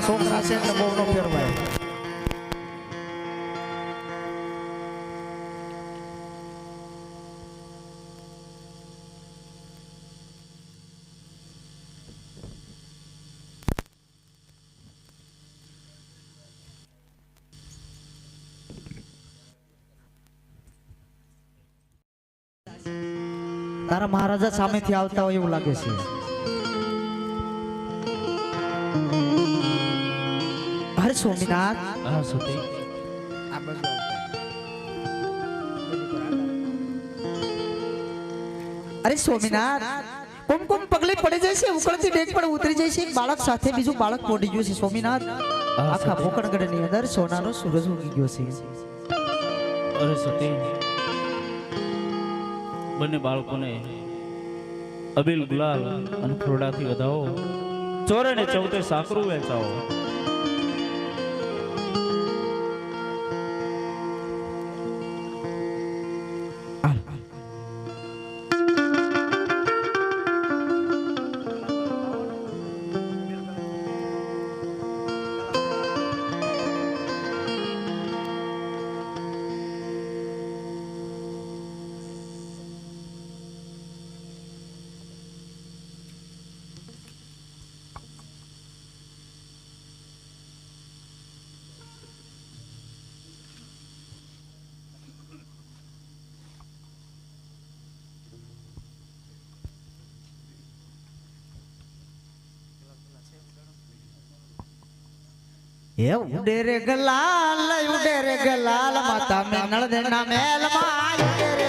છોકરા છે એટલે બહુ નો ફેરવાય. તારા મહારાજા સામેથી આવતા હોય એવું લાગે છે. અરે સ્વામિનાથ. હા સતી. અરે સ્વામિનાથ, કુમકુમ પગલે પડી જાય છે, ઉકળતી ડેક પર ઉતરી જાય છે. બાળક સાથે બીજું બાળક પડી ગયું છે સ્વામિનાથ. આખા પોકણગઢ ની અંદર સોનાનો સૂરજ ઉગી ગયો છે. અરે સતી, બંને બાળકોને અબીલ ગુલાલ અને ફ્રોડાથી વધાવો, ચોરે ને ચૌતે સાકરું વેચાવો. એ ઉડે રે ગલાલ માતા મેં નળ દેના મેલ માં ઉડે રે